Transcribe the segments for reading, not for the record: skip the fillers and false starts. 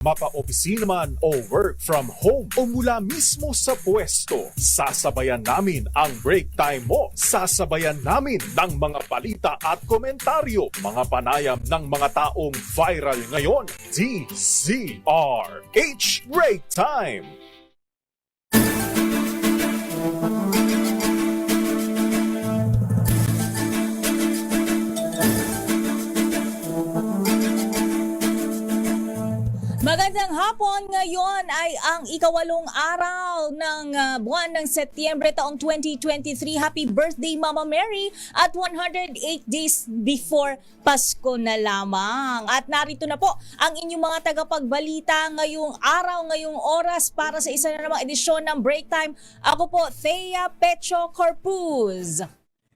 Mapa-opisina man o work from home o mula mismo sa pwesto, sasabayan namin ang break time mo. Sasabayan namin ng mga balita at komentaryo, mga panayam ng mga taong viral ngayon. DZRH Break Time! Magandang hapon, ngayon ay ang ikawalong araw ng buwan ng Setyembre taong 2023. Happy birthday Mama Mary at 108 days before Pasko na lamang. At narito na po ang inyong mga tagapagbalita ngayong araw, ngayong oras para sa isa na namang edisyon ng Break Time. Ako po, Thea Pecho Corpuz.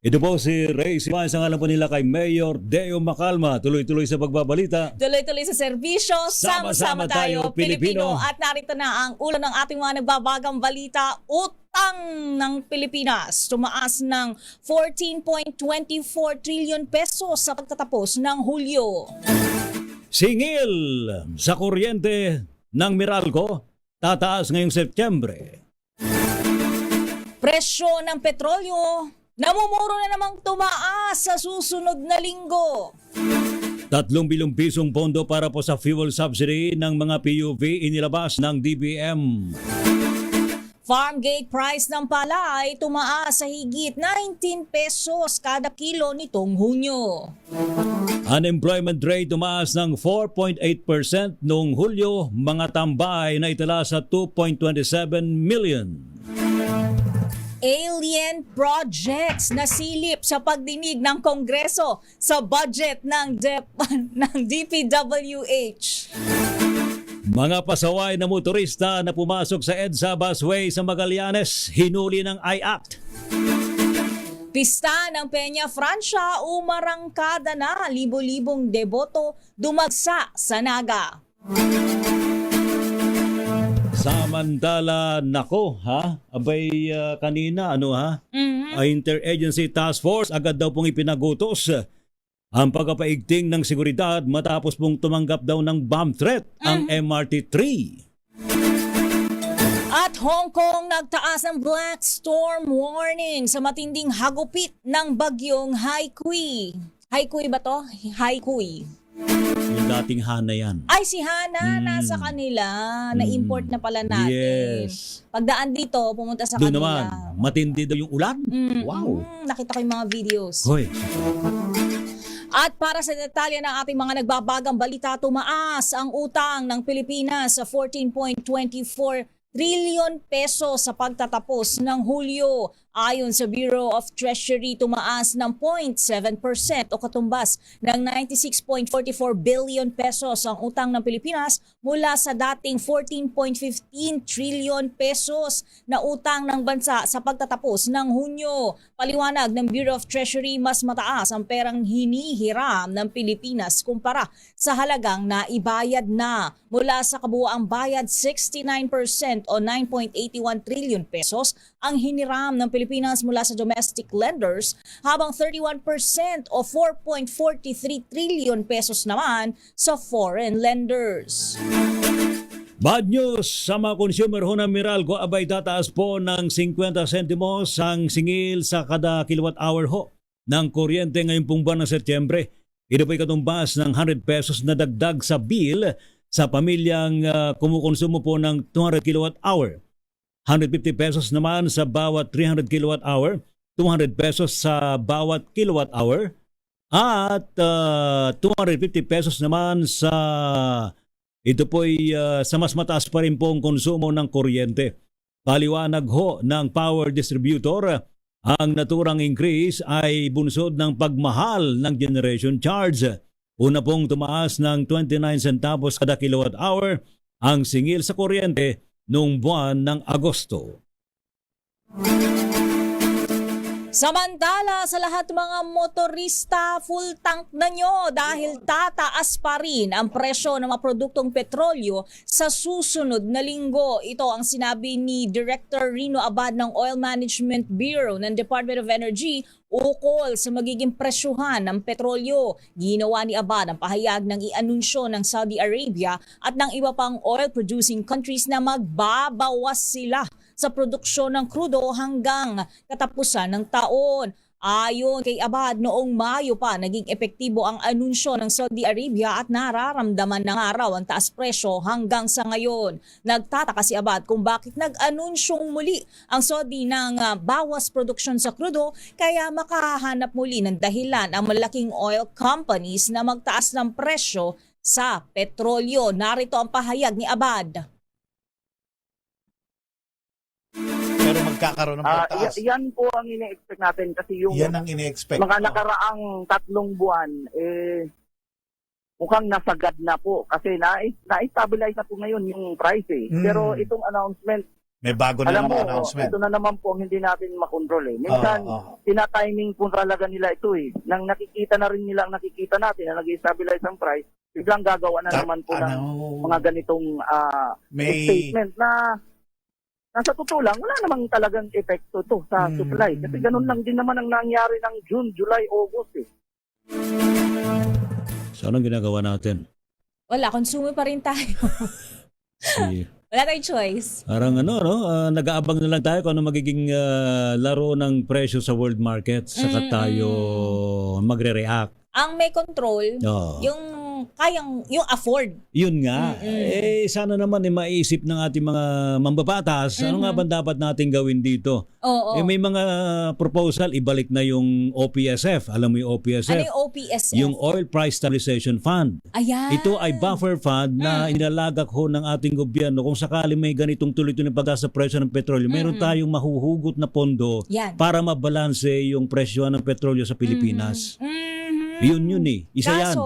Ito po si Ray Siman, sa ngalan po nila kay Mayor Deo Macalma. Tuloy-tuloy sa pagbabalita. Tuloy-tuloy sa serbisyo, sama-sama tayo, Pilipino. At narito na ang ulo ng ating mga nagbabagang balita. Utang ng Pilipinas tumaas ng 14.24 trillion pesos sa pagtatapos ng Hulyo. Singil sa kuryente ng Meralco, tataas ngayong Setyembre. Presyo ng petrolyo namumuro na namang tumaas sa susunod na linggo. 3 bilyong pisong pondo para po sa fuel subsidy ng mga PUV inilabas ng DBM. Farm gate price ng palay tumaas sa higit 19 pesos kada kilo nitong Hunyo. Unemployment rate tumaas ng 4.8% noong Hulyo, mga tambay na itala sa 2.27 million. Alien projects na silip sa pagdinig ng Kongreso sa budget ng DPWH. Mga pasaway na motorista na pumasok sa EDSA busway sa Magallanes, hinuli ng IACT. Pista ng Peña Francia, umarangkada na, libo-libong deboto dumagsa sa Naga. Samantala, nako abay kanina Interagency Task Force agad daw pong ipinagutos ang pagpapaigting ng seguridad matapos pong tumanggap daw ng bomb threat ang MRT-3. At Hong Kong nagtaas ng black storm warning sa matinding hagupit ng bagyong Haikui. Haikui ba to? Haikui. Yung dating Hana yan. Ay, si Hana, nasa kanila. Na-import na pala natin. Yes. Pagdaan dito, pumunta sa Doon kanila. naman, matindi daw yung ulan. Wow. Nakita ko yung mga videos. Hoy. At para sa detalye ng ating mga nagbabagang balita, tumaas ang utang ng Pilipinas sa 14.24 trillion peso sa pagtatapos ng Hulyo. Ayon sa Bureau of Treasury, tumaas ng 0.7% o katumbas ng 96.44 billion pesos ang utang ng Pilipinas mula sa dating 14.15 trillion pesos na utang ng bansa sa pagtatapos ng Hunyo. Paliwanag ng Bureau of Treasury, mas mataas ang perang hinihiram ng Pilipinas kumpara sa halagang naibayad na. Mula sa kabuuang bayad, 69% o 9.81 trillion pesos ang hiniram ng Pilipinas mula sa domestic lenders, habang 31% o 4.43 trillion pesos naman sa foreign lenders. Bad news sa mga consumer ho ng Meralco, abay tataas po ng 50 sentimos ang singil sa kada kilowatt hour ho ng kuryente ngayong pong buwan ng Setyembre. Ito po'y katumbas ng 100 pesos na dagdag sa bill sa pamilyang kumukonsumo po ng 200 kilowatt hour. 150 pesos naman sa bawat 300 kilowatt hour, 200 pesos sa bawat kilowatt hour, at 250 pesos naman sa ito po'y sa mas mataas pa rin pong konsumo ng kuryente. Paliwanag ho ng power distributor, ang naturang increase ay bunsod ng pagmahal ng generation charge. Una pong tumaas ng 29 centavos kada kilowatt hour ang singil sa kuryente noong buwan ng Agosto. Samantala, sa lahat mga motorista, full tank na nyo dahil tataas pa rin ang presyo ng mga produktong petrolyo sa susunod na linggo. Ito ang sinabi ni Director Rino Abad ng Oil Management Bureau ng Department of Energy ukol sa magiging presyuhan ng petrolyo. Ginawa ni Abad ang pahayag ng i-anunsyo ng Saudi Arabia at ng iba pang oil-producing countries na magbabawas sila sa produksyon ng krudo hanggang katapusan ng taon. Ayon kay Abad, noong Mayo pa naging epektibo ang anunsyo ng Saudi Arabia at nararamdaman ng araw ang taas presyo hanggang sa ngayon. Nagtataka si Abad kung bakit nag-anunsyong muli ang Saudi ng bawas produksyon sa krudo, kaya makahanap muli ng dahilan ang malaking oil companies na magtaas ng presyo sa petrolyo. Narito ang pahayag ni Abad. Pero magkakaroon ng pagtaas. Yan po ang ine-expect natin kasi yung Yan ang ine-expect. mga nakaraang 3 buwan, mukhang nasagad na po kasi na-stabilize na po ngayon yung price eh. Pero itong announcement, May bago na alam mo, naman announcement. ito na naman po ang hindi natin makontrol eh. Minsan, tina-timing po talaga nila ito eh. Nang nakikita na rin nila ang nakikita natin na nag-stabilize ang price, biglang gagawa na naman po ng mga ganitong statement na nasa totoo lang, wala namang talagang epekto to sa supply. Kasi ganun lang din naman ang nangyari ng June, July, August eh. So anong ginagawa natin? Wala, consumer pa rin tayo. Wala tayong choice. Parang nag-aabang na lang tayo kung ano magiging laro ng presyo sa world market saka tayo magre-react. Ang may control, yung yung afford. Yun nga. Sana naman maiisip ng ating mga mambabatas, ano nga ba dapat natin gawin dito? Oo. May mga proposal, ibalik na yung OPSF. Alam mo yung OPSF? Ano yung OPSF? Yung Oil Price Stabilization Fund. Ayan. Ito ay buffer fund na inilagak ho ng ating gobyerno. Kung sakali may ganitong tuloy-tuloy na pagtaas sa presyo ng petrolyo, meron tayong mahuhugot na pondo para mabalanse yung presyo ng petrolyo sa Pilipinas. Yun eh. Isa yan.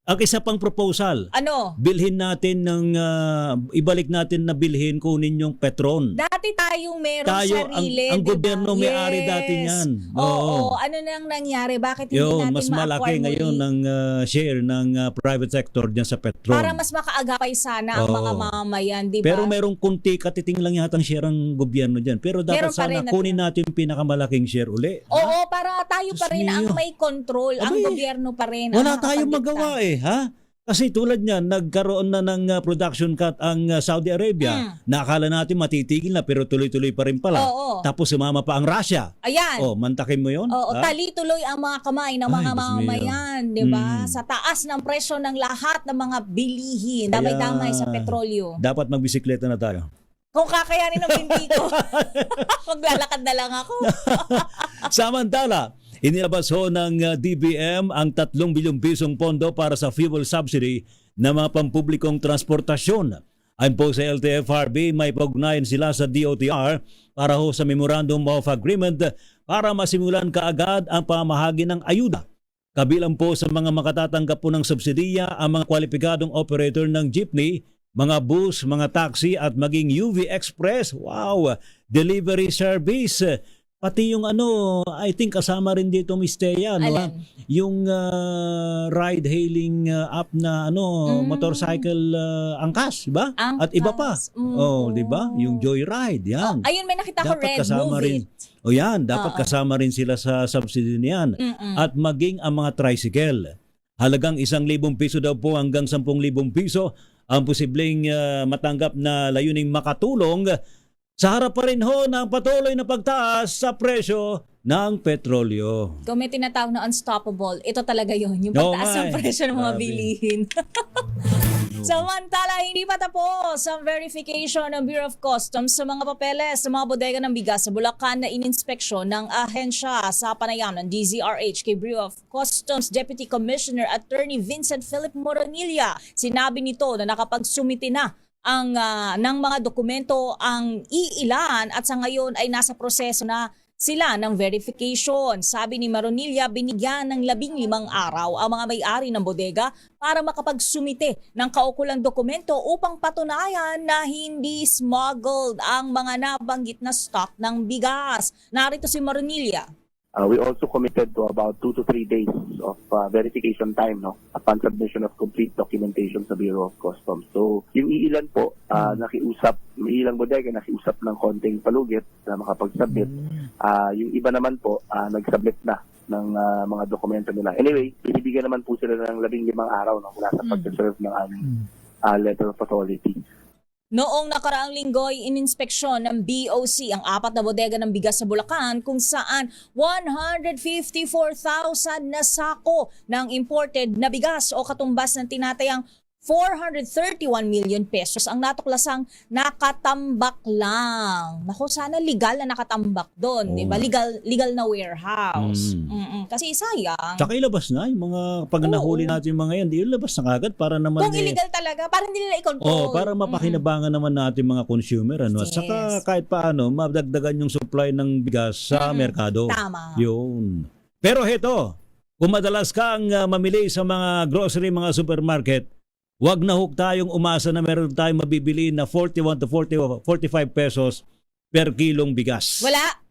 Ang isa pang proposal, ano? bilhin natin ibalik natin na bilhin, kunin yung Petron. Dati tayong meron sarili. Ang diba? gobyerno may-ari dati niyan. Oo. Ano nang nangyari? Bakit hindi Yun, natin mas malaki ma-acquire ngayon muli? ng share ng private sector dyan sa Petron. Para mas makaagapay sana ang mga mamamayan, di ba? Pero merong kunti, katiting lang yata ang share ng gobyerno dyan. Pero dapat Meron pa sana rin kunin natin yung pinakamalaking share uli. Oo, para tayo pa Diyos rin ang mio. may control. Ang Abay, gobyerno pa rin. Wala ang tayong makapagdikta. magawa ha? Kasi tulad niyan, nagkaroon na ng production cut ang Saudi Arabia. Nakakala natin matitigil na pero tuloy-tuloy pa rin pala. Oo. Tapos sumama pa ang Russia. Ayan. Mantakin mo yun? Oo, Ha? tali-tuloy ang mga kamay ng mga Ay, Diyos mio. mamamayan, di ba? Sa taas ng presyo ng lahat ng mga bilihin, damay-damay sa petrolyo. Dapat magbisikleta na tayo. Kung kakayanin ng hindi ko, maglalakad na lang ako. Samantala, inilabas ho ng DBM ang 3 bilyong pisong pondo para sa fuel subsidy ng mga pampublikong transportasyon. Ayon po sa LTFRB, may pag-ugnayan sila sa DOTR para ho sa Memorandum of Agreement para masimulan kaagad ang pamahagi ng ayuda. Kabilang po sa mga makatatanggap po ng subsidiya ang mga kwalipikadong operator ng jeepney, mga bus, mga taxi at maging UV Express. Wow! Delivery service. Pati yung I think kasama rin dito Miss Thea, no? Alin? Yung ride-hailing app na motorcycle angkas, di ba? Angkas. At iba pa. Di ba? Yung Joyride, yan. Ayun, may nakita ko Dapat red, kasama move rin. it. Yan, dapat kasama rin sila sa subsidy niyan. At maging ang mga tricycle. Halagang 1,000 piso daw po hanggang 10,000 piso ang posibleng matanggap na layuning makatulong sa harap pa rin ho ng patuloy na pagtaas sa presyo ng petrolyo. Kung may tinatawag na unstoppable, ito talaga yun. Yung Oo pagtaas nga ng eh. presyo ng mga Grabe. bilihin. Samantala, hindi pa tapos ang verification ng Bureau of Customs sa mga papeles sa mga bodega ng bigas sa Bulacan na ininspeksyon ng ahensya sa panayam ng DZRH kay Bureau of Customs Deputy Commissioner Attorney Vincent Philip Moronilla. Sinabi nito na nakapagsumiti na ng mga dokumento ang iilan at sa ngayon ay nasa proseso na sila ng verification. Sabi ni Maronilla, binigyan ng 15 araw ang mga may-ari ng bodega para makapagsumite ng kaukulang dokumento upang patunayan na hindi smuggled ang mga nabanggit na stock ng bigas. Narito si Maronilla. We also committed to about 2 to 3 days of verification time upon submission of complete documentation sa Bureau of Customs. So, yung iilan po, nakiusap, may ilang bodega nakiusap ng konting palugit na makapag-submit. Yung iba naman po, nag-submit na ng mga dokumento nila. Anyway, binibigyan naman po sila ng 15 araw mula sa pag-serve ng aming letter of authority. Noong nakaraang linggo ay ininspeksyon ng BOC ang 4 na bodega ng bigas sa Bulacan kung saan 154,000 na sako ng imported na bigas o katumbas ng tinatayang 431 million pesos ang natuklasang nakatambak lang. Naku, sana legal na nakatambak doon, di ba? Legal na warehouse. Kasi sayang. Tsaka ilabas na yung mga pag nahuli natin yung mga yan, di ilabas na kagad para naman kung illegal talaga, para hindi nila i-control. para mapakinabangan naman natin mga consumer. At Yes. saka kahit paano, madagdagan yung supply ng bigas sa merkado. Tama. Yun. Pero heto, kung madalas kang mamili sa mga grocery, mga supermarket, wag na huk tayong umasa na meron tayong mabibili na 41 to 45 pesos per kilong bigas. Wala.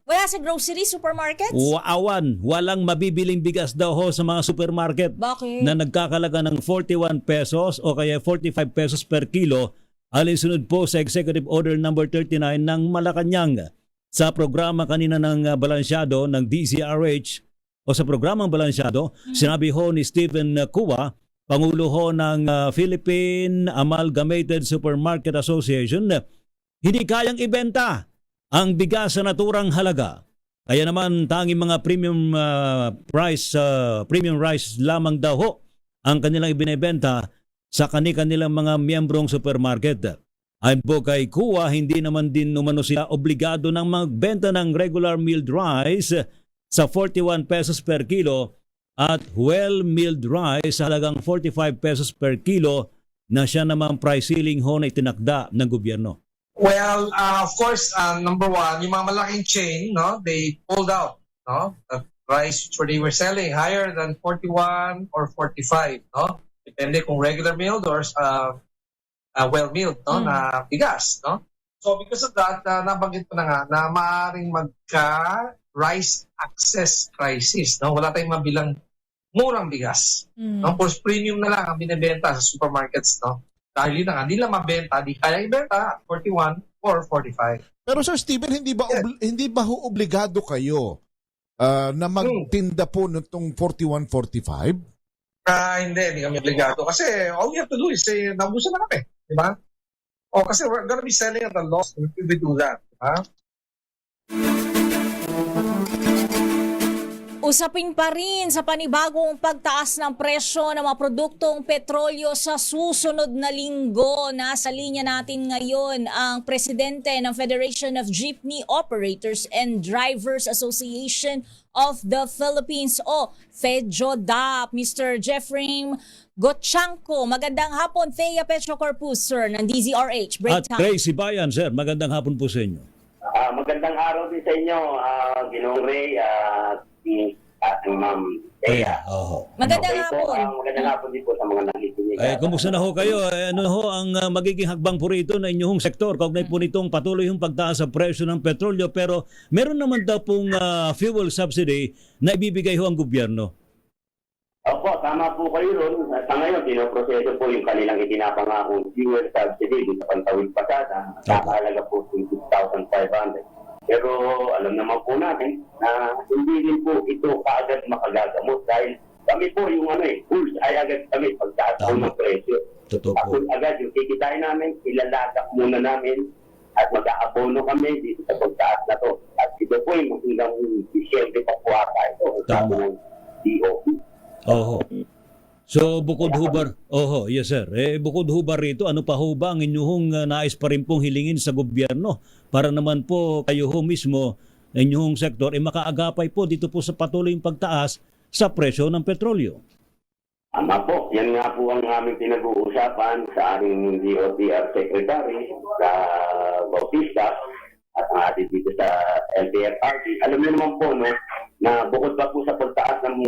Wala sa grocery, supermarkets? Walang mabibiling bigas daw ho sa mga supermarket. Bakit? Na nagkakalaga ng 41 pesos o kaya 45 pesos per kilo alinsunod po sa Executive Order number 39 ng Malacanang. Sa programa kanina ng balansyado ng DZRH o sa programang balansyado, sinabi ho ni Stephen Cuba, Pangulo ho ng Philippine Amalgamated Supermarket Association, hindi kayang ibenta ang bigas sa naturang halaga. Kaya naman tanging mga premium rice lamang daw ho ang kanilang ibinebenta sa kanilang mga miyembrong supermarket. Ayon po kay Kuwa, hindi naman din umano sila obligado ng magbenta ng regular milled rice sa 41 pesos per kilo at well-milled rice sa halagang 45 pesos per kilo na siya naman price ceiling ho na itinakda ng gobyerno. Well, of course, number one, yung mga malaking chain, they pulled out, the price which they were selling higher than 41 or 45, depende kung regular milled or well-milled, na bigas, So because of that, nabanggit ko na nga na maaaring magka-rice access crisis, Wala tayong mabilang murang bigas. Course premium na lang ang binebenta sa supermarkets, Dahil yun na nga, hindi lang mabenta, di kaya ibenta 41 or 45. Pero Sir Steven, hindi ba obligado kayo na magtinda po nitong 41, 45? Hindi kami obligado. Kasi all we have to do is say, naubusan na kami. Di ba? Kasi we're gonna be selling at a loss if we do that. Di ba? Usapin pa rin sa panibagong pagtaas ng presyo ng mga produktong petrolyo sa susunod na linggo. Nasa linya natin ngayon ang presidente ng Federation of Jeepney Operators and Drivers Association of the Philippines o FEDJODAP, Mr. Jeffrey Gotchanko. Magandang hapon, Thea Petro Corpus, sir, ng DZRH. Break At time. Tracy Bayan, sir, magandang hapon po sa inyo. Magandang araw din sa inyo, Ginoong Ray, at Ma'am Thea. Magandang hapon. Magandang hapon din po sa mga nakikinig. Kumusta na ho kayo? Ano ho ang magiging hagbang po rito na inyong sektor? Kaugnay po nitong patuloy yung pagtaas sa presyo ng petrolyo, pero meron naman daw pong fuel subsidy na ibibigay ho ang gobyerno. Opo, tama po kayo ron. Sa ngayon, pinoproseso po yung kanilang itinapangakong fuel subsidy sa Pantawid Pasada. Nakakalaga po 6,500. Pero alam naman po natin na hindi din po ito kaagad makagagamot dahil kami po yung pulse ay agad kami pagtaas po ng presyo. Totoo po. Tapos agad yung kikitain namin, ilalagak muna namin at mag-aabono kami dito sa pagtaas na to. At ito po yung hanggang Disyembre pa po ata ito. Tama. Ng DOE. Oho. So bukod hubar, yes sir. Bukod hubar rito, ano pa ho ba ang inyong nais pa rin pong hilingin sa gobyerno para naman po kayo ho mismo, inyong sektor, makaagapay po dito po sa patuloy yung pagtaas sa presyo ng petrolyo? Tama po. Yan nga po ang aming pinag-uusapan sa aming DOTR Secretary sa Bautista. at ang atin dito sa LTFRB. Alam niyo naman po, no, na bukod pa po sa pagtaas ng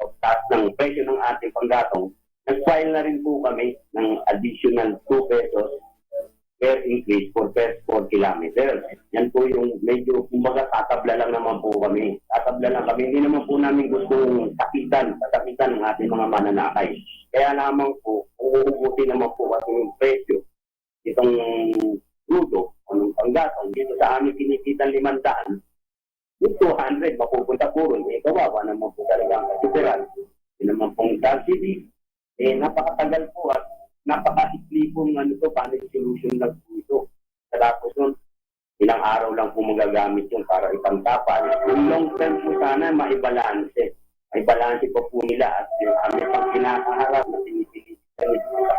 pagtaas ng presyo ng ating panggatong, nag-file na rin po kami ng additional 2 pesos per increase for per 4 kilometers. Yan po yung medyo, kumbaga, tatabla lang naman po kami. Tatabla lang kami. Hindi naman po namin gustong sakitan ng ating mga mananakay. Kaya naman po, uubuti naman po kasi yung presyo itong crudo o ng panggatong. Dito sa amin kinikitan 500, yung 200 mapupunta po rin. Kawawa naman po talaga ang kasuperan. Yun naman pong subsidy. Napakatagal po at napaka-ikli po paano yung solution lang po ito. Tapos nun, ilang araw lang po magagamit yun para ipangtapal. Yung long term po sana, maibalanse. Maibalanse po po nila at yung kami pang kinakaharap na pinipili sa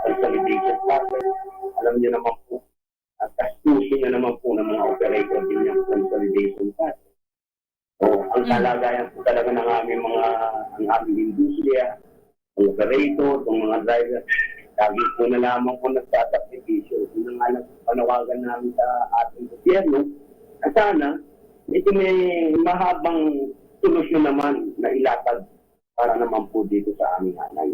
consolidation process. Alam nyo naman po, at kastusin nyo naman po ng mga operator din yung consolidation process. So, ang kalagayan po talaga ng aming industriya, ang operator, ang mga driver, lagi po na lamang po nagsasakripisyo. Yun ang alam panawagan namin sa ating gobyerno na sana ito may mahabang solusyon naman na ilatag para naman po dito sa aming hanay.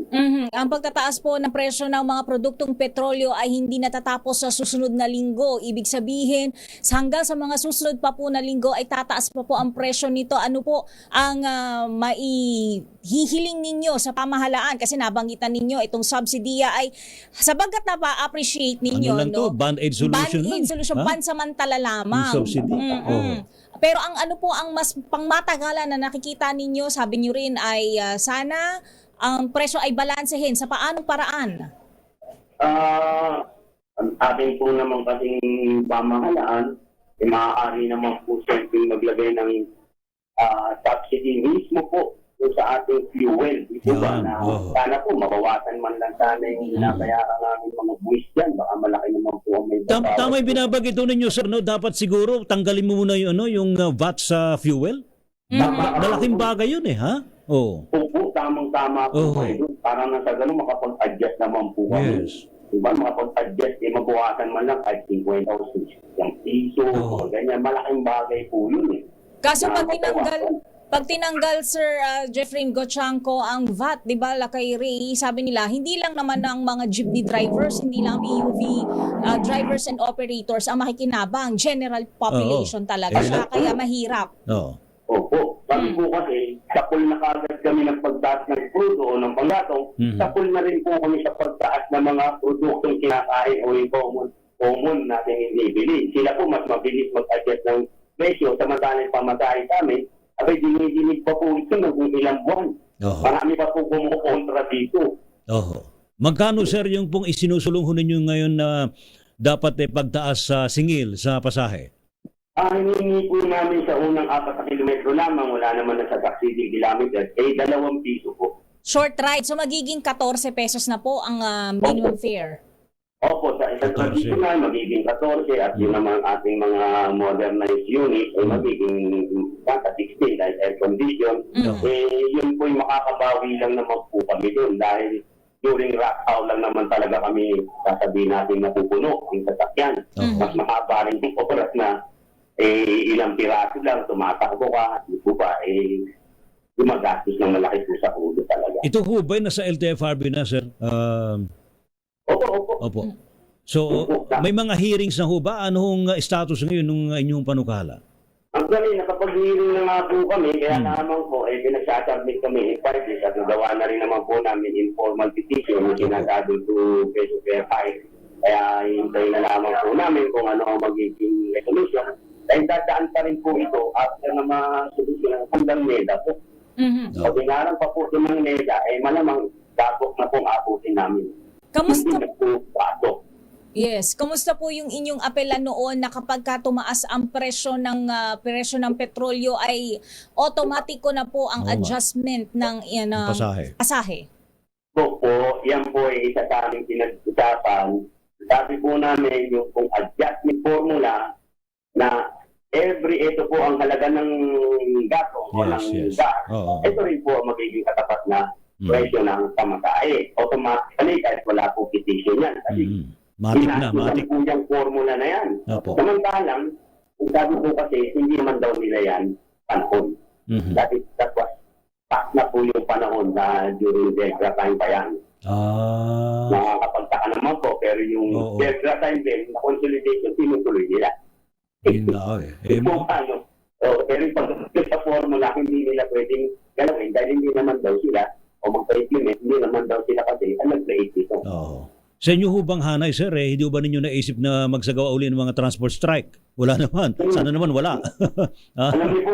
Ang pagtataas po ng presyo ng mga produktong petrolyo ay hindi natatapos sa susunod na linggo. Ibig sabihin, hanggang sa mga susunod pa po na linggo ay tataas pa po ang presyo nito. Ano po ang maihihiling ninyo sa pamahalaan? Kasi nabanggitan ninyo itong subsidiya ay sabagat na pa-appreciate ninyo. Ano lang to? Band-aid solution lang. Band-aid solution, Ha? pansamantala lamang. Yung subsidy. Pero ang ano po ang mas pangmatagalan na nakikita ninyo, sabi niyo rin ay sana ang presyo ay balansehin sa paanong paraan? Ang ating po naman kasing pamahalaan, maaari naman po siyempre maglagay ng subsidy mismo po sa ating fuel. Ito ba na sana po mabawasan man lang sana yung nabayaran namin mga buwis dyan. Baka malaki naman po ang may babawas. Tama yung binabagit ninyo, sir. No? Dapat siguro tanggalin mo muna yung VAT sa fuel. Malaking bagay yun ha? Oo. Opo, tamang-tama po. Parang nasa gano'n makapag-adjust naman po kami. Yes. Diba, makapag-adjust, mabawasan man lang kahit 50 o 60 piso, o ganyan. Malaking bagay po yun Kaso pag tinanggal Sir Jeffrey Gochanco ang VAT, 'di ba, kay Ray, sabi nila hindi lang naman ng mga jeepney drivers, hindi lang PUV drivers and operators ang makikinabang, general population talaga siya, kaya mahirap. Opo. Sabi po kasi, sapul na kagad kami ng pagtaas ng crudo o ng panggatong, sapul na rin po kami sa pagtaas ng mga produktong kinakain o yung common natin inibili. Sila po mas mabilis mag-adjust ng presyo, samantalang pamasahe sa amin, abay dinidinig pa po ito ng ilang buwan. Marami pa po kumukontra dito. Magkano, sir, yung pong isinusulong ninyo ngayon na dapat pagtaas sa singil sa pasahe? Hiningi po namin sa unang 4 na kilometro lamang, wala naman na sa succeeding kilometers, 2 piso po. Short ride, so magiging 14 pesos na po ang minimum fare. Opo, sa isang traditional, magiging 14 at yun naman ating mga modernized unit ay magiging 16 dahil air condition. Yun po yung makakabawi lang naman po kami doon dahil during rush hour lang naman talaga kami sasabihin natin napupuno ang sasakyan. Mas mahaba rin yung oras na ilang piraso lang, tumatakbo ka, ito ba, gumagastos ng malaki po sa ulo talaga. Ito ho ba nasa LTFRB na, sir? Opo. So, may mga hearings na ho ba? Anong status ngayon ng inyong panukala? Actually, nakapag-hearing na nga po kami, kaya naman po, pinagsasubmit kami in parties at nagawa na rin naman po namin informal petition na sinasado to peso per file. Kaya hintay na lamang po namin kung ano ang magiging resolution. Dahil dadaan pa rin po ito after na ma-solusyon hanggang NEDA po. Pag inarang pa po ng NEDA, malamang dagok na pong abutin namin. Kamusta po yung inyong apela noon na kapag tumaas ang presyo ng petrolyo ay otomatiko na po ang adjustment ng pasahe? Opo, yan po ay isa sa aming pinag-usapan. Sabi po namin yung kung adjustment formula na ito po ang halaga ng gato o ng gas. Ito rin po ang magiging katapat na presyo ng pamasahe. Automatically, kahit wala po petition yan. Kasi Matik na, Inaasunan matik. po yung formula na yan. Opo. Samantalang, ang sabi po kasi, hindi naman daw nila yan panahon. Mhm. That was past na po yung panahon na during Delta time pa yan. Nakakapagtaka naman po, pero yung Oo. Delta time din, na consolidation, tinutuloy nila. Yun na, eh. Kung paano. Pero yung pag sa formula, hindi nila pwedeng galawin dahil hindi naman daw sila o magpa-implement, hindi naman daw sila kasi ang nag-create dito. Oo. Sa inyo ho bang hanay, sir, hindi ho ba ninyo naisip na magsagawa uli ng mga transport strike? Wala naman. Sana naman wala. Alam niyo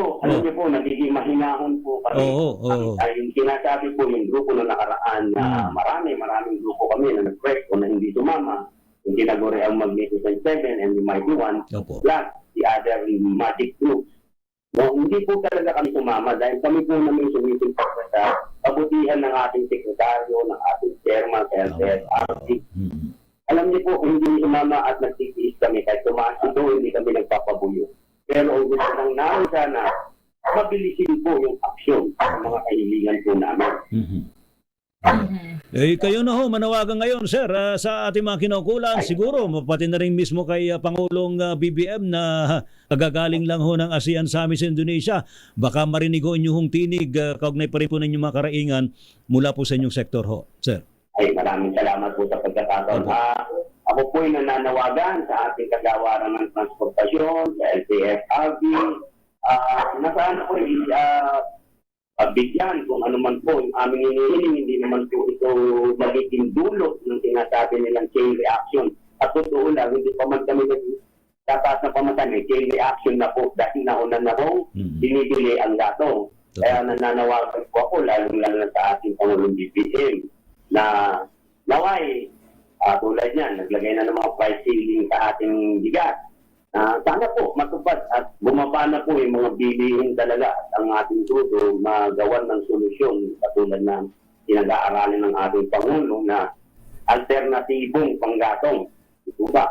po, nagiging mahinahon po kami. Oo. Yung sinasabi po yung grupo na nakaraan na maraming grupo kami na nag-press o na hindi sumama. Yung tinaguri ang Magnificent Seven and the Mighty One, Opo. plus the other magic groups. No, hindi po talaga kami sumama dahil kami po namin sumisimpak sa kabutihan ng ating sekretaryo, ng ating chairman, LTFRC. Alam niyo po, hindi sumama at nagtitiis kami kahit tumaas ito, hindi kami nagpapabuyo. Pero ang gusto lang namin sana, mabilisin po yung aksyon sa mga kahilingan po namin. Kayo na ho, manawagan ngayon, sir, sa ating mga kinaukulan. Siguro, pati na rin mismo kay Pangulong BBM na kagagaling lang ho ng ASEAN Summit sa Indonesia. Baka marinig ho inyong tinig, kaugnay pa rin po ninyong mga karaingan mula po sa inyong sektor ho, sir. Ay, maraming salamat po sa pagkakataon. Ako po'y nananawagan sa ating kagawaran ng transportasyon, sa LTFRB, nasaan po pagbigyan kung ano man po yung aming hinihiling, hindi naman po ito magiging dulot ng sinasabi nilang chain reaction. At totoo lang, hindi pa man kami tataas na pamasan, chain reaction na po dahil nauna na po, binibili ang gatong. Kaya nananawagan po ako, lalong-lalo sa ating Pangulong BBM, na naway, tulad niyan, naglagay na ng mga price ceiling sa ating bigas. Sana po matupad at bumaba na po yung mga bilihin talaga at ang ating tudo magawan ng solusyon katulad na pinag-aaralan ng ating Pangulo na alternatibong panggatong. Ito ba?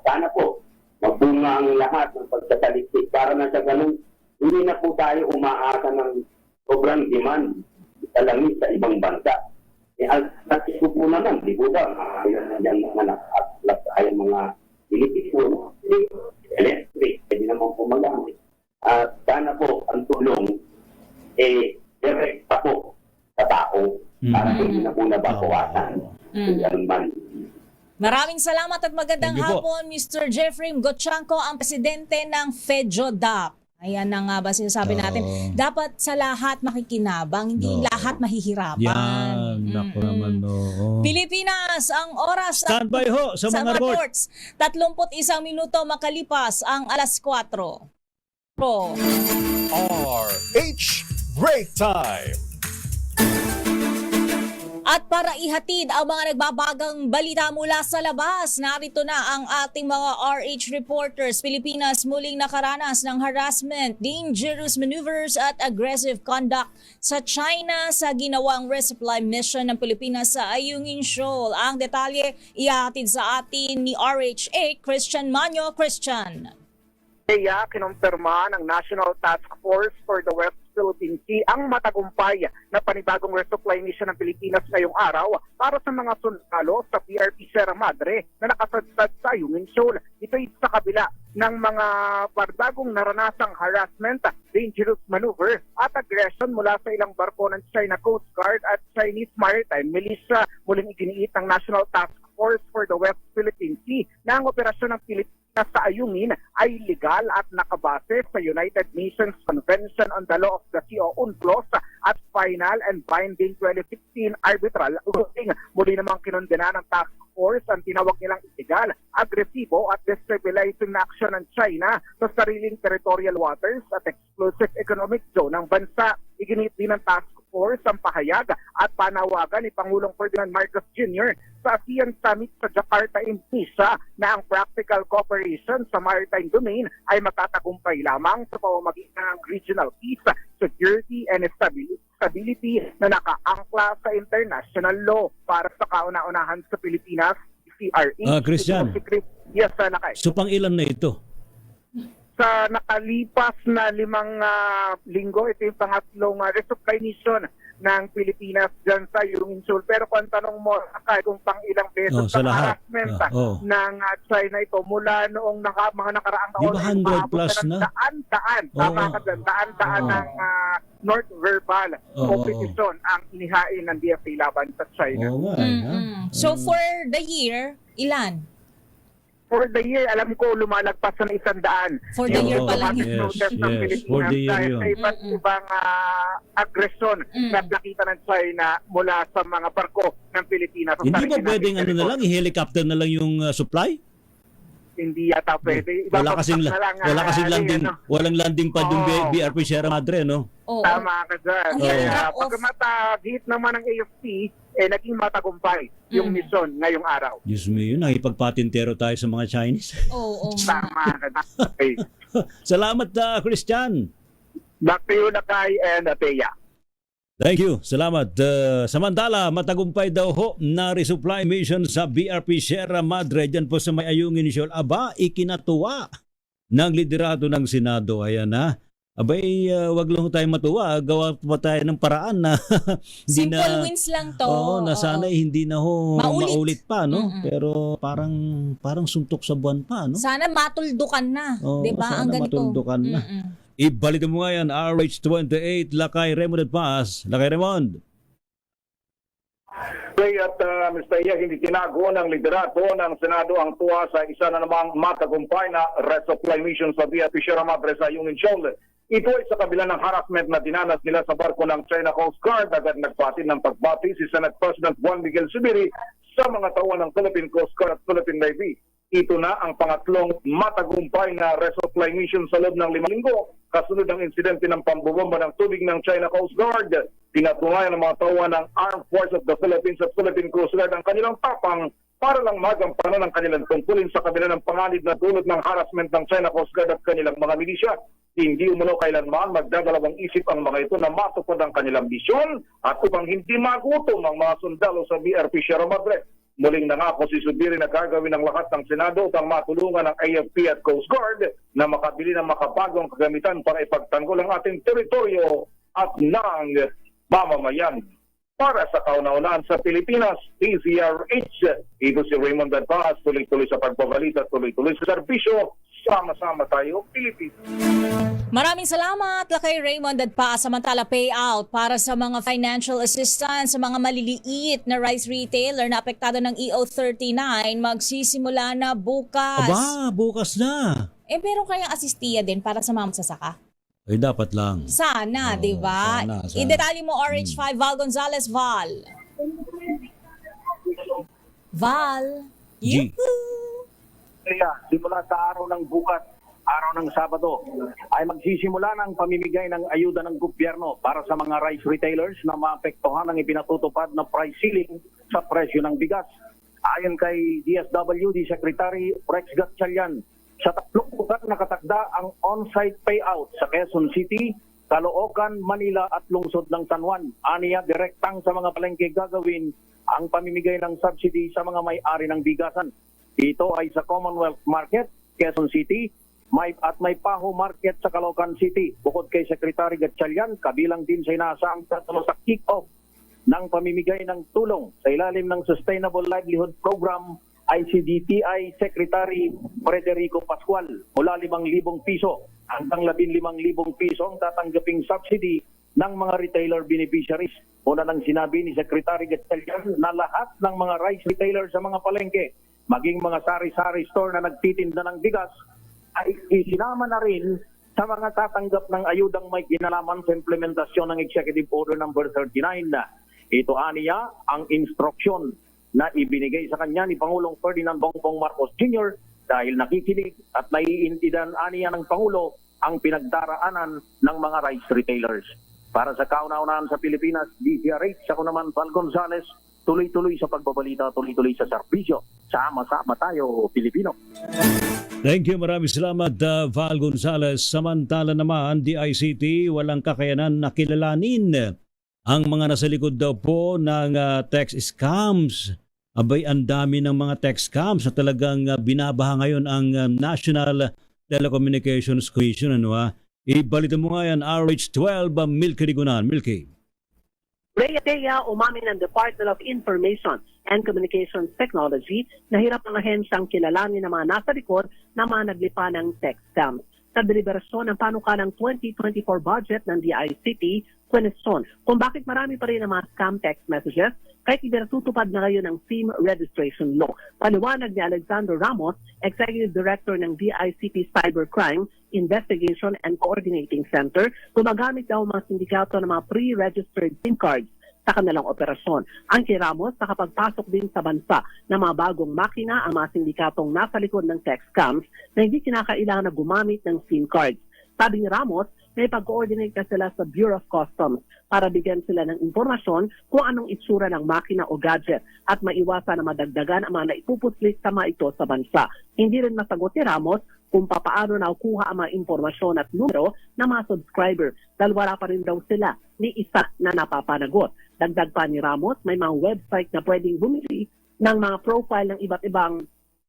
Sana po magbunga ang lahat ng pagkasaliksik para na sa ganun hindi na po tayo umaasa ng sobrang demand sa langis sa ibang bansa. Alternatibo po naman, di po ba? Yan mga mga Pilipino, electric, pwede naman po magamit. Sana po ang tulong, direkta po sa tao para hindi na po nababawasan. Maraming salamat at magandang Thank you po. hapon, Mr. Jeffrey Gotchanko, ang presidente ng FEDJODAP. Ayan na nga ba sinasabi natin. Dapat sa lahat makikinabang, hindi lahat mahihirapan. Yan, naku naman, no. Pilipinas, ang oras Standby ho sa mga reports. 31 minuto makalipas ang alas 4. Pro. RH Break Time. At para ihatid ang mga nagbabagang balita mula sa labas, narito na ang ating mga RH reporters. Pilipinas muling nakaranas ng harassment, dangerous maneuvers at aggressive conduct sa China sa ginawang resupply mission ng Pilipinas sa Ayungin Shoal. Ang detalye ihatid sa atin ni RH8 Christian Manyo. Christian. Kinumpirma ng National Task Force for the West Philippine Sea ang matagumpay na panibagong resupply mission ng Pilipinas ngayong araw para sa mga sundalo sa PRP Sierra Madre na nakasadsad sa Ayungin Shoal. Ito ay sa kabila ng mga bagong naranasang harassment, dangerous maneuver at aggression mula sa ilang barko ng China Coast Guard at Chinese Maritime Militia. Muling iginiit ng National Task Force for the West Philippine Sea na ang operasyon ng Pilipinas sa Ayungin ay legal at nakabase sa United Nations Convention on the Law of the Sea o UNCLOS at final and binding 2016 arbitral ruling. Muli namang kinondena ng task force ang tinawag nilang illegal, agresibo at destabilizing na aksyon ng China sa sariling territorial waters at exclusive economic zone ng bansa. Iginit din ng task force ang pahayag at panawagan ni Pangulong Ferdinand Marcos Jr. sa ASEAN Summit sa Jakarta, Indonesia na ang practical cooperation sa maritime domain ay matatagumpay lamang sa pamamagitan ng regional peace, security, and stability na nakaangkla sa international law. Para sa kauna-unahan sa Pilipinas, CRE. Christian. Yes, Nakay. So pang ilan na ito? Sa nakalipas na 5 linggo, ito yung pangatlong resupply mission ng Pilipinas dyan sa Yumin Shoal. Pero kung tanong mo kung pang ilang beses Sa lahat. harassment ng China ito mula noong mga nakaraang taon, Di ba 100 plus na? Daan-daan, tama ka dyan, daan-daan ng North Verbal competition ang inihain ng DFA laban sa China. Oo nga. So for the year, ilan? For the year, alam ko lumalagpas na 100. For the year pa lang. Yes, for the year dahil yun. sa iba't ibang aggression na nakita ng China mula sa mga barko ng Pilipinas. Hindi ba pwedeng ano na lang, i-helicopter na lang yung supply? Hindi yata pwede. Walang landing, ano? walang landing pad yung BRP Sierra Madre, no? Oo. Tama ka dyan. Ang Kaya hirap of- pagkamatagit naman ng AFP, naging matagumpay yung mission ngayong araw. Diyos mo yun, nakipagpatintero tayo sa mga Chinese. Oo. Tama ka dyan. Okay. Salamat, Christian. Back to you, Lakay and Teya. Thank you. Salamat. Samantala, matagumpay daw ho na resupply mission sa BRP Sierra Madre dyan po sa may Ayungin Shoal. Aba, ikinatuwa ng liderato ng Senado. Ayan na. Abay, wag lang tayo matuwa. Gawa pa tayo ng paraan na hindi Simple wins lang to. Oo, na sana hindi na ho maulit pa, no? Mm-mm. Pero parang suntok sa buwan pa, no? Sana matuldukan na. Oo, 'Di ba? Ang sana ganito. matuldukan na. Ibalik mo nga yan, RH28, Lakay Raymond at Paz. Lakay Raymond. At Mr. Iya, hindi tinago ng liderato ng Senado ang tuwa sa isa na namang matagumpay na resupply mission sa BRP Sierra Madre sa Union Shoal. Ito ay sa kabila ng harassment na dinanas nila sa barko ng China Coast Guard. Agad nagpatid ng pagbati si Senate President Juan Miguel Zubiri sa mga tauhan ng Philippine Coast Guard at Philippine Navy. Ito na ang pangatlong matagumpay na resupply mission sa loob ng 5 linggo kasunod ng insidente ng pambobomba ng tubig ng China Coast Guard. Pinatunayan ng mga tauhan ng Armed Forces of the Philippines at Philippine Coast Guard ang kanilang tapang para lang magampanan ang kanilang tungkulin sa kabila ng panganib na dulot ng harassment ng China Coast Guard at kanilang mga milisya. Hindi umano kailanman magdadalawang isip ang mga ito na matupad ang kanilang misyon at upang hindi magutom ang mga sundalo sa BRP Sierra Madre. Muling nangako si Zubiri na gagawin ang lahat ng Senado upang matulungan ang AFP at Coast Guard na makabili ng makabagong kagamitan para ipagtanggol ang ating teritoryo at ng mamamayan. Para sa kauna-unahan sa Pilipinas, DZRH, ito si Raymond Advaz, tuloy-tuloy sa pagbabalita, tuloy-tuloy sa serbisyo, sama-sama tayo, Pilipinas. Maraming salamat, Lakay Raymond at pa. Samantala, payout para sa mga financial assistance sa mga maliliit na rice retailer na apektado ng EO39 magsisimula na bukas. Aba, bukas na. Meron kayang asistiya din para sa mga magsasaka? Ay, dapat lang. Sana, Oo, di ba? sana. I-detalye mo, RH5, Val Gonzalez, Val. Val. G. Kaya simula sa araw ng bukas, araw ng Sabado, ay magsisimula ng pamimigay ng ayuda ng gobyerno para sa mga rice retailers na maapektuhan ng ipinatutupad na price ceiling sa presyo ng bigas. Ayon kay DSWD Secretary Rex Gatchalian, sa 3 lugar nakatakda ang on-site payout sa Quezon City, Caloocan, Manila at lungsod ng San Juan. Aniya, direktang sa mga palengke gagawin ang pamimigay ng subsidy sa mga may-ari ng bigasan. Ito ay sa Commonwealth Market, Quezon City, may Paho Market sa Caloocan City. Bukod kay Secretary Gatchalian, kabilang din sa inaasahang tatlo sa kick-off ng pamimigay ng tulong sa ilalim ng Sustainable Livelihood Program ICDTI Secretary Frederico Pascual. Mula 5,000 piso hanggang 15,000 piso ang tatanggaping subsidy ng mga retailer beneficiaries. Una nang sinabi ni Secretary Gatchalian na lahat ng mga rice retailer sa mga palengke, maging mga sari-sari store na nagtitinda ng bigas, ay isinama na rin sa mga tatanggap ng ayudang may kinalaman sa implementasyon ng Executive Order No. 39. Ito aniya ang instruksyon na ibinigay sa kanya ni Pangulong Ferdinand Bongbong Marcos Jr. dahil nakikinig at naiintindihan aniya ng Pangulo ang pinagdaraanan ng mga rice retailers. Para sa kauna-unahan sa Pilipinas, DZRH, ako naman Val Gonzalez, tuloy-tuloy sa pagbabalita, tuloy-tuloy sa serbisyo. Sama-sama tayo, Pilipino. Thank you, maraming salamat, Val Gonzalez. Samantala naman, DICT, walang kakayanan na kilalanin ang mga nasa likod daw po ng text scams. Abay, ang dami ng mga text scams na talagang binabaha ngayon ang National Telecommunications Commission. Ibalita mo nga yan, RH12, Milky Rigunan. Milky. Rhea Tea, umamin ng Department of Information and Communications Technology na hirap ang ahensyang kilalanin ng mga nasa likod na mga naglipa ng text scams. Sa deliberasyon ng panukalang 2024 budget ng DICT, kwenesyon kung bakit marami pa rin ang mga scam text messages kahit itinatutupad na ngayon ng SIM registration law. Paliwanag ni Alexander Ramos, Executive Director ng DICT Cybercrime Investigation and Coordinating Center, gumagamit daw mga sindikato ng mga pre-registered SIM cards sa kanilang operasyon. Ang kay Ramos, nakapagpasok din sa bansa ng mga bagong makina ang mga sindikatong nasa likod ng text scams na hindi kinakailangan na gumamit ng SIM cards. Sabi ni Ramos, may pag-coordinate na sila sa Bureau of Customs para bigyan sila ng impormasyon kung anong itsura ng makina o gadget at maiwasan na madagdagan ang mga naipupuslit sa mga ito sa bansa. Hindi rin masagot ni Ramos kung papaano nakukuha ang mga impormasyon at numero ng mga subscriber dahil wala pa rin daw sila ni isa na napapanagot. Dagdag pa ni Ramos, may mga website na pwedeng bumili ng mga profile ng iba't ibang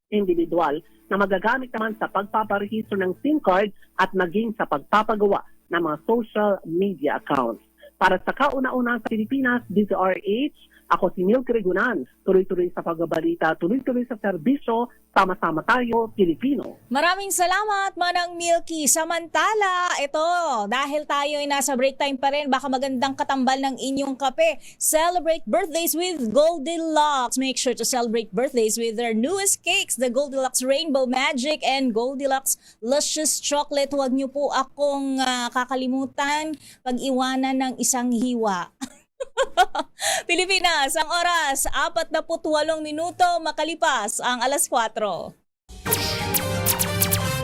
individual na magagamit naman sa pagpaparehistro ng SIM card at maging sa pagpapagawa ng mga social media accounts. Para sa kauna-una sa Pilipinas, DZRH, ako si Neil Crigunan. Tuloy-tuloy sa pagbabalita, tuloy-tuloy sa serbisyo, sama-sama tayo, Pilipino. Maraming salamat, Manang Milky. Samantala, ito, dahil tayo ay nasa break time pa rin, baka magandang katambal ng inyong kape. Celebrate birthdays with Goldilocks. Make sure to celebrate birthdays with their newest cakes, the Goldilocks Rainbow Magic and Goldilocks Luscious Chocolate. Huwag niyo po akong kakalimutan pag-iwanan ng isang hiwa. Pilipinas, ang oras 48 minuto makalipas ang alas 4.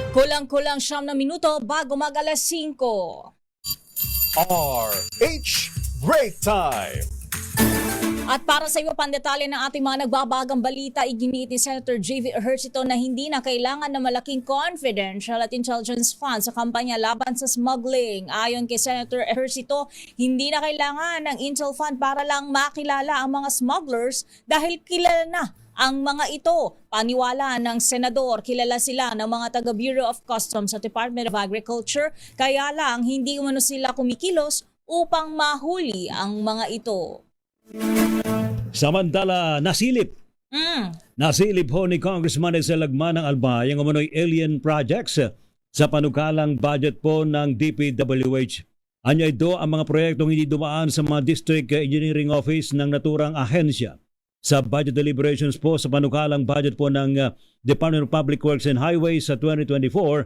Kulang-kulang 9 na minuto bago mag alas 5. RH Break Time. At para sa iba pang detalye ng ating mga nagbabagang balita, iginiit ni Senator J.V. Ejercito na hindi na kailangan ng malaking confidential at intelligence funds sa kampanya laban sa smuggling. Ayon kay Senator Ejercito, hindi na kailangan ng intel fund para lang makilala ang mga smugglers dahil kilala na ang mga ito. Paniwala ng senador, kilala sila ng mga taga Bureau of Customs at Department of Agriculture, kaya lang hindi umano sila kumikilos upang mahuli ang mga ito. Samantala, nasilip ho ni Congressman Edsel Lagman ng Albay ang umano'y alien projects sa panukalang budget po ng DPWH. Anya ito ang mga proyektong hindi dumaan sa mga District Engineering Office ng naturang ahensya. Sa budget deliberations po sa panukalang budget po ng Department of Public Works and Highways sa 2024,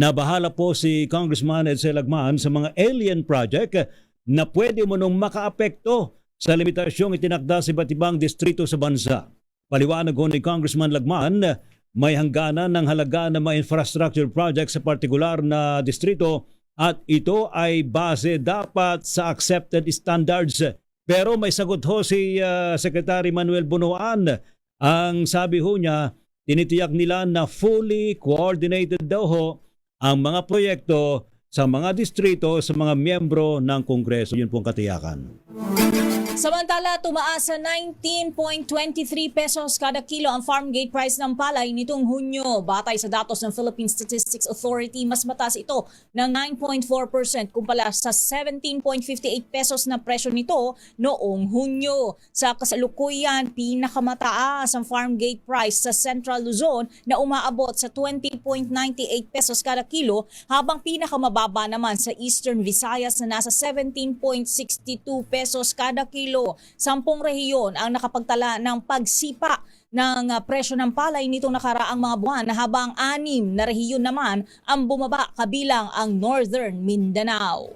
nabahala po si Congressman Edsel Lagman sa mga alien project na pwede mo nung makaapekto sa limitasyong itinakda sa iba't ibang distrito sa bansa. Paliwanag ho ni Congressman Lagman, may hangganan ng halaga ng mga infrastructure projects sa partikular na distrito at ito ay base dapat sa accepted standards. Pero may sagot ho si Secretary Manuel Bunoan. Ang sabi ho niya, tinitiyak nila na fully coordinated daw ho ang mga proyekto sa mga distrito sa mga miyembro ng Kongreso. Yun pong katiyakan. Samantala, tumaas sa 19.23 pesos kada kilo ang farm gate price ng palay nitong Hunyo. Batay sa datos ng Philippine Statistics Authority, mas mataas ito ng 9.4% kumpara sa 17.58 pesos na presyo nito noong Hunyo. Sa kasalukuyan, pinakamataas ang farm gate price sa Central Luzon na umaabot sa 20.98 pesos kada kilo, habang pinakamababa naman sa Eastern Visayas na nasa 17.62 pesos kada kilo. 10 rehiyon ang nakapagtala ng pagsipa ng presyo ng palay nitong nakaraang mga buwan, habang 6 na rehiyon naman ang bumaba, kabilang ang Northern Mindanao.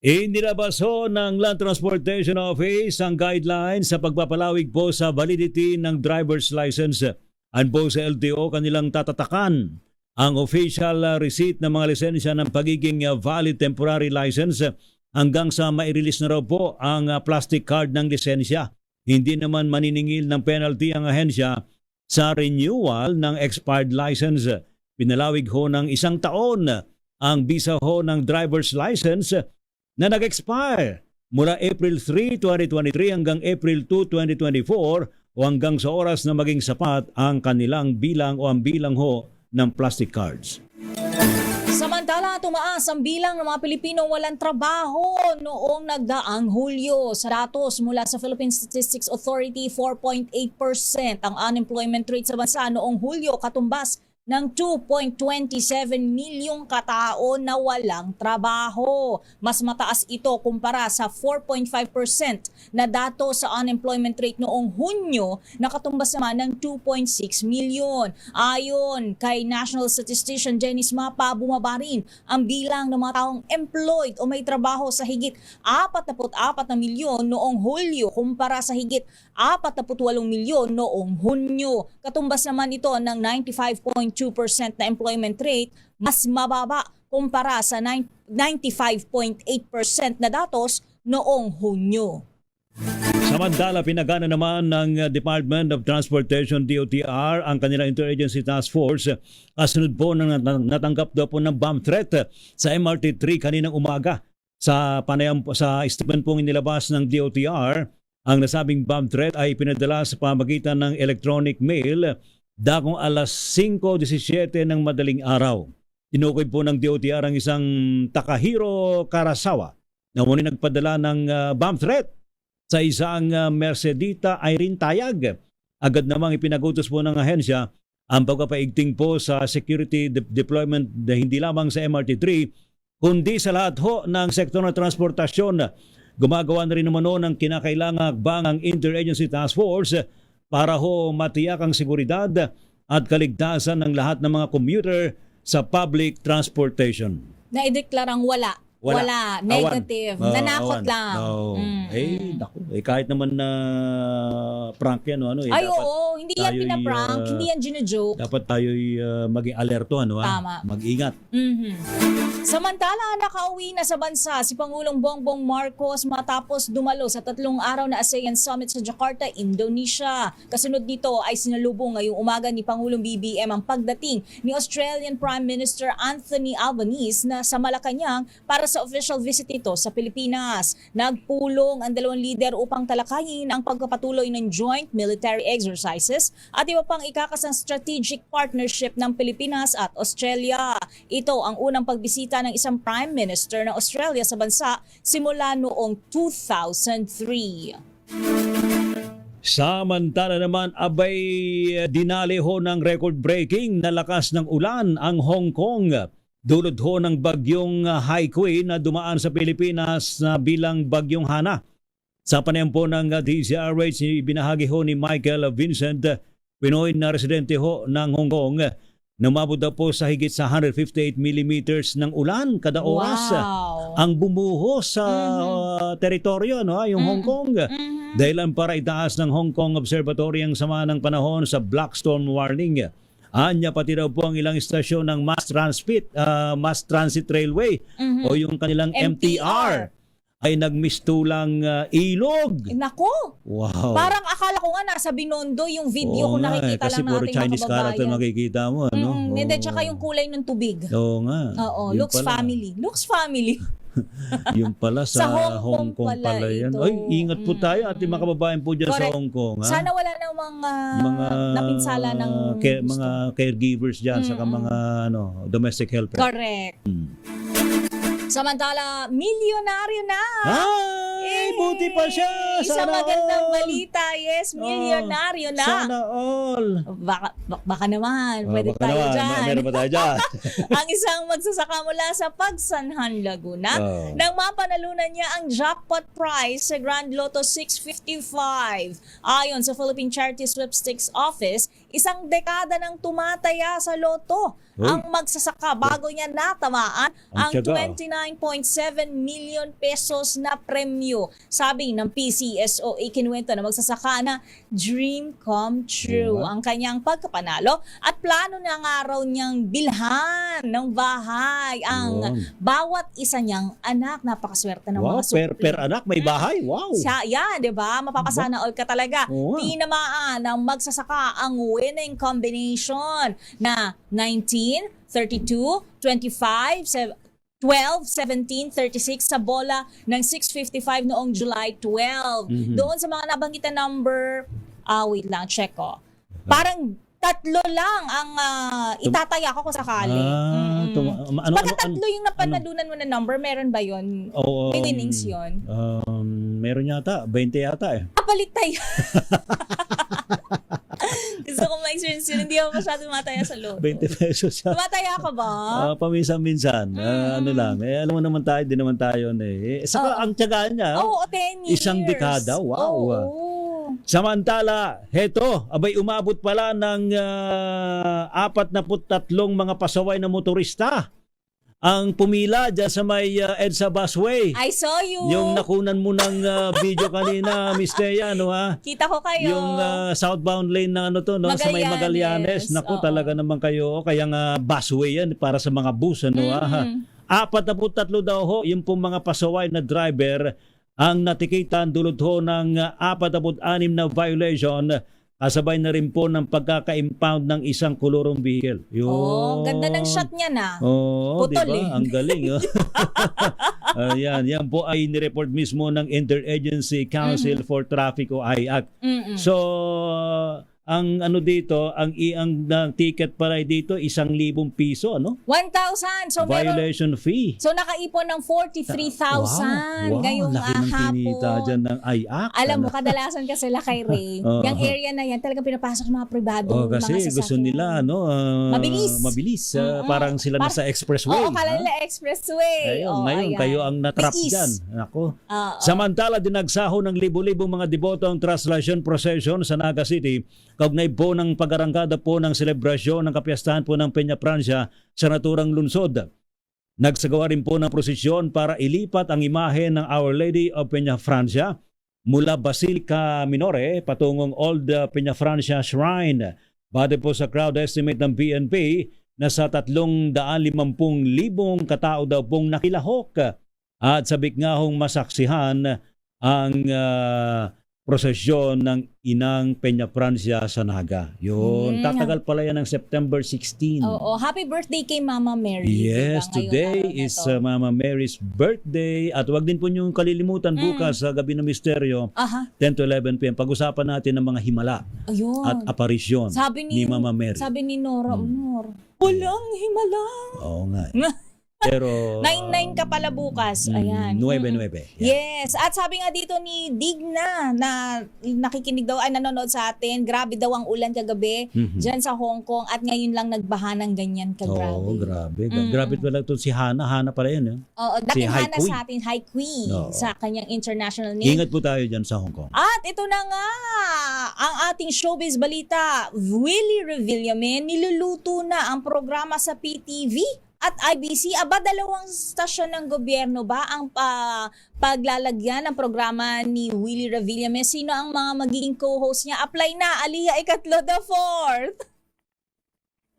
Inilabas ho ng Land Transportation Office ang guidelines sa pagpapalawig po sa validity ng driver's license. Ang po sa LTO kanilang tatatakan ang official receipt ng mga lisensya ng pagiging valid temporary license hanggang sa mai-release na raw po ang plastic card ng lisensya. Hindi naman maniningil ng penalty ang ahensya sa renewal ng expired license. Pinalawig ho ng 1 taon ang visa ho ng driver's license na nag-expire mula April 3, 2023 hanggang April 2, 2024 o hanggang sa oras na maging sapat ang kanilang bilang o ang bilang ho ng plastic cards. Samantala, tumaas ang bilang ng mga Pilipinong walang trabaho noong nagdaang Hulyo. Sa datos mula sa Philippine Statistics Authority, 4.8% ang unemployment rate sa bansa noong Hulyo, katumbas ng 2.27 milyong katao na walang trabaho. Mas mataas ito kumpara sa 4.5% na dato sa unemployment rate noong Hunyo na katumbas naman ng 2.6 milyon. Ayon kay National Statistician Dennis Mapa, bumaba rin ang bilang ng mga taong employed o may trabaho sa higit 44 na milyon noong Hulyo kumpara sa higit 48 milyon noong Hunyo. Katumbas naman ito ng 95.2% na employment rate, mas mababa kumpara sa 95.8% na datos noong Hunyo. Samantala, pinagana naman ng Department of Transportation DOTR ang kanilang Interagency Task Force kasunod po ng natanggap daw po ng bomb threat sa MRT3 kaninang umaga. Sa statement pong inilabas ng DOTR, ang nasabing bomb threat ay pinadala sa pamagitan ng electronic mail dakong alas 5:17 ng madaling araw. Tinukoy po ng DOTR ang isang Takahiro Karasawa na muli nagpadala ng bomb threat sa isang Mercedita Irene Tayag. Agad namang ipinagutos po ng ahensya ang pagpapaigting po sa security deployment na hindi lamang sa MRT3 kundi sa lahat ho ng sektor ng transportasyon. Gumagawa na rin naman ng kinakailangang hakbang ang Interagency Task Force para ho matiyak ang seguridad at kaligtasan ng lahat ng mga commuter sa public transportation. Naideklarang wala. Wala. Negative. Nanakot lang. No. Naku. Kahit naman na prank yan. Ay, oo. Hindi yan pinaprank. Hindi yan gino-joke. Dapat tayo'y maging alerto. Tama. Mag-ingat. Samantala, nakauwi na sa bansa si Pangulong Bongbong Marcos matapos dumalo sa 3 araw na ASEAN Summit sa Jakarta, Indonesia. Kasunod nito ay sinalubong ngayong umaga ni Pangulong BBM ang pagdating ni Australian Prime Minister Anthony Albanese na sa Malacanang para sa official visit ito sa Pilipinas. Nagpulong ang dalawang lider upang talakayin ang pagpapatuloy ng joint military exercises at iba pang ikakasang strategic partnership ng Pilipinas at Australia. Ito ang unang pagbisita ng isang Prime Minister ng Australia sa bansa simula noong 2003. Samantala naman, dinali ho ng record-breaking na lakas ng ulan ang Hong Kong. Dulot ho ng bagyong Haikui na dumaan sa Pilipinas na bilang bagyong Hana. Sa panayam po ng DZRH, binahagi ho ni Michael Vincent, Pinoy na residente ho ng Hong Kong, namabot na po sa higit sa 158 millimeters ng ulan kada oras. Wow. Ang bumuho sa teritoryo, yung Hong Kong. Dahilan para itaas ng Hong Kong Observatory ang sama ng panahon sa Black Storm Warning. Anya pati daw po ang ilang istasyon ng Mass Transit Railway o yung kanilang MTR ay nagmistulang ilog. Nako! Wow! Parang akala ko nga nasa Binondo yung video ko nakikita kasi lang puro natin Chinese mga kababayan. character makikita mo. Hindi, tsaka yung kulay ng tubig. Oo nga. Oo, Yun looks pala. family. Looks family. Yung pala sa Hong Kong pala yan. ito. Ay, ingat po tayo at mga kababayan po dyan sa Correct. Hong Kong. Ha? Sana wala na mga napinsala ng mga caregivers dyan saka mga domestic helper. Correct. Samantala, milyonaryo na! Ay, buti pa siya! Isang Sana magandang all! balita. Yes, milyonaryo na. Sana all! Baka naman. Pwede baka tayo naman. dyan. Meron pa tayo dyan. Ang isang magsasaka mula sa Pagsanhan, Laguna, nang mapanalunan niya ang jackpot prize sa Grand Lotto 655. Ayon sa Philippine Charity Sweepstakes Office, isang dekada nang tumataya sa loto ang magsasaka bago niya natamaan ang 29.7 million pesos na premyo. Sabi ng PCSO, ikinuwento na magsasaka na dream come true ang kanyang pagkapanalo at plano na nga raw niyang bilhan ng bahay ang bawat isa niyang anak. Napakaswerte ng mga supli. Per anak may bahay? Wow! Yan, di ba? Mapapasana all ka talaga. Tinamaan ng magsasaka ang winning combination na 19, 32, 25, 12, 17, 36 sa bola ng 655 noong July 12. Doon sa mga nabanggit na number, wait lang, check ko. Parang tatlo lang ang itataya ko kung sakali. Pagka tatlo yung napanalunan mo na number, meron ba yun? May winnings yun? Meron yata, 20 yata eh. Palit tayo. Gusto ko ma-experience yun. Hindi ako masyadong mataya sa loob. 20 pesos siya. Tumataya ka ba? Paminsan-minsan. Ano lang. Alam mo naman tayo, di naman tayo. Saka ang tiyagaan niya. 10 years. Isang dekada. Wow. Samantala, heto, abay umabot pala ng 43 mga pasaway na motorista ang pumila dyan sa may EDSA busway. I saw you. Yung nakunan mo ng video kanina, Miss Thea, no ha? Kita ko kayo. Yung southbound lane na sa may Magallanes. Naku, talaga naman kayo. Kaya nga busway yan para sa mga bus, ano ha? 43 daw ho, yung pong mga pasaway na driver ang natikitan dulot ho ng 46 na violation. Kasabay na rin po ng pagkaka-impound ng isang kolorong vehicle. Ganda ng shot niya na. Putol diba? Ang galing. Yan po ay nireport mismo ng Interagency Council for Traffic o IAC. So, ang dito, ang ticket para dito 1,000 piso, ano? 1,000. So violation fee. So nakaipon ng 43,000 ngayong laki ng kinita hapon. dyan ng IAC. Alam mo, kadalasan kasi kay Ray, yung area na yan, talagang pinapasok ng mga pribado. Kasi mga gusto nila, mabilis. Parang sila nasa expressway. Kala nila expressway. Ngayon, kayo ang natrap dyan. Ako. Samantala, dinagsaho ng libo-libong mga deboto ang translation procession sa Naga City. Kaugnay po ng pag-arangkada po ng selebrasyon ng kapiyastahan po ng Peña Francia sa naturang lungsod. Nagsagawa rin po ng prosesyon para ilipat ang imahe ng Our Lady of Peña Francia mula Basilica Minore patungong Old Peña Francia Shrine. Base po sa crowd estimate ng PNP, nasa 350,000 katao daw pong nakilahok at sabik nga hong masaksihan ang prosesyon ng Inang Peña Francia sa Naga. Yun. Tatagal pala yan ng September 16. Happy birthday kay Mama Mary. Yes, today is Mama Mary's birthday. At wag din po niyong kalilimutan bukas sa Gabi ng Misteryo, 10 to 11 p.m. Pag-usapan natin ng mga himala at aparisyon ni Mama Mary. Sabi ni Nora, walang himala. Oo nga. Pero 9-9 ka pala bukas. Ayan. 9-9. Yes. At sabi nga dito ni Digna na nakikinig daw ay nanonood sa atin. Grabe daw ang ulan kagabi dyan sa Hong Kong at ngayon lang nagbaha ng ganyan kagrabe. Grabe. Grabe pala ito si Hana. Hana pala yun. Dating Hana sa atin, Hai Kui, sa kanyang international name. Ingat po tayo dyan sa Hong Kong. At ito na nga, ang ating showbiz balita. Willie Revillame, niluluto na ang programa sa PTV at IBC. Dalawang stasyon ng gobyerno ba ang paglalagyan ng programa ni Willie Revillame? Sino ang mga magiging co-host niya? Apply na, Aliyah Ikatlo the Fourth.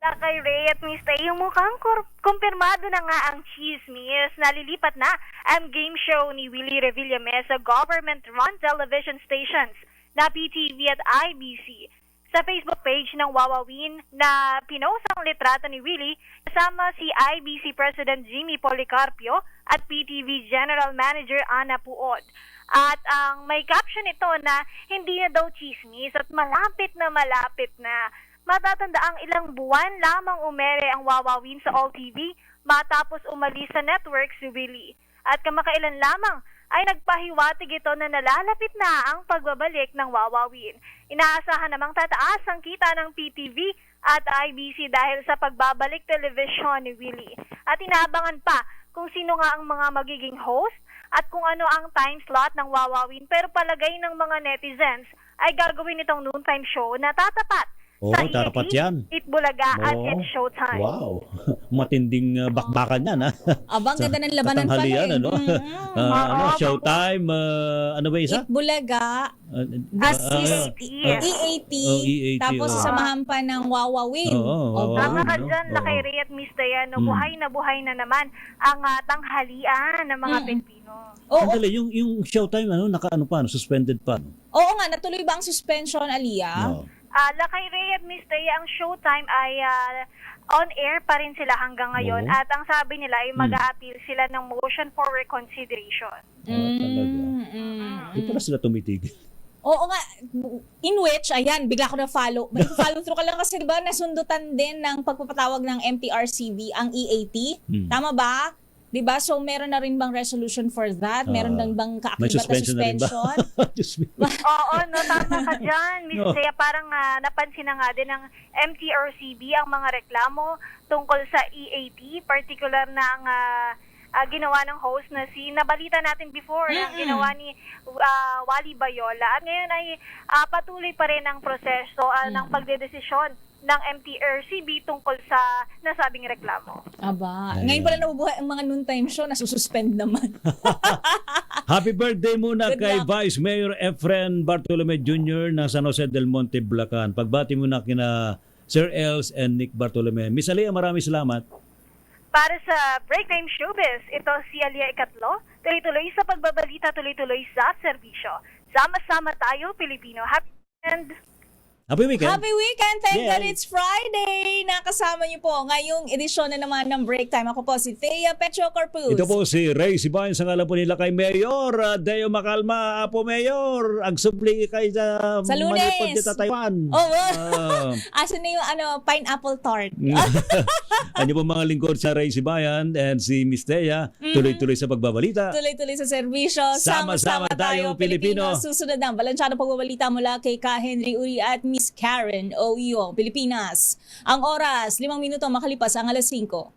Kay Ray at Miss Tay, yung mukhang kumpirmado na nga ang chismis na lilipat na ang game show ni Willie Revillame sa government-run television stations na PTV at IBC. Sa Facebook page ng Wawawin na pinost ang litrato ni Willie kasama si IBC President Jimmy Policarpio at PTV General Manager Ana Puod. At ang may caption ito na hindi na daw chismis at malapit na matatanda ang ilang buwan lamang umere ang Wawawin sa All TV matapos umalis sa network si Willie. At kamakailan lamang ay nagpahiwatig ito na nalalapit na ang pagbabalik ng Wawawin. Inaasahan namang tataas ang kita ng PTV at IBC dahil sa pagbabalik television ni Willie. At inaabangan pa kung sino nga ang mga magiging host at kung ano ang time slot ng Wawawin. Pero palagay ng mga netizens ay gagawin itong noontime show na tatapat sa tatapat yan. Itbulaga at It's Showtime. Wow. Matinding bakbakan yan, ha? Abang ganda ng labanan pa rin. Showtime, ano ba isa? Itbulaga, EAT, tapos samahan pa ng Wawawin. Tama ka dyan, Lakay Ray at Miss Diana. Buhay na naman ang tanghalian ng mga Pilipino. Sandali, yung Showtime, suspended pa? Oo nga, natuloy ba ang suspension, Aliyah? Lakay Ray at Miss Day, ang Showtime ay on air pa rin sila hanggang ngayon at ang sabi nila ay mag-a-appeal sila ng motion for reconsideration. Talaga. Hindi pala sila tumitigil. Oo nga, in which, ayan, bigla ko na follow. Follow through ka lang kasi diba nasundutan din ng pagpapatawag ng MTRCB ang EAT. Tama ba? Diba? So meron na rin bang resolution for that? Meron na bang kaakibat na suspension? Oo, no, tama ka dyan. Miss Thea, parang napansin na nga din ng MTRCB ang mga reklamo tungkol sa EAT, particular na ang ginawa ng host na nabalita natin before, ang ginawa ni Wally Bayola. At ngayon ay patuloy pa rin ang proseso ng pagdedesisyon ng MTRCB tungkol sa nasabing reklamo. Aba, ngayon pala nabubuhay ang mga noontime show, nasususpend naman. Happy birthday muna Good kay luck. Vice Mayor Efren Bartolome Jr. ng San Jose del Monte, Bulacan. Pagbati muna kina Sir Els and Nick Bartolome. Miss Alia, maraming salamat. Para sa Break Time Showbiz, ito si Alia Ikatlo. Tuloy-tuloy sa pagbabalita, tuloy-tuloy sa serbisyo. Sama-sama tayo, Pilipino. Happy weekend! Happy weekend. Happy weekend! Thank Yay. God it's Friday! Nakasama niyo po ngayong edisyon na naman ng Break Time. Ako po si Thea Petro Corpus. Ito po si Ray Sibayan sa ngalan po nila kay Mayor Deo Macalma. Apo Mayor, ang supli kay sa Lunes. Manipod dito Taiwan. Oh, asan na yung pineapple tart? Ano po mga lingkod sa Ray Sibayan and si Miss Thea. Tuloy-tuloy sa pagbabalita. Tuloy-tuloy sa serbisyo. Sama-sama tayo, Pilipino. Susunod ang balansyado pagbabalita mula kay Ka Henry Uri at Miss Karen Oyong, Pilipinas. Ang oras, 5 minuto makalipas ang 5:00.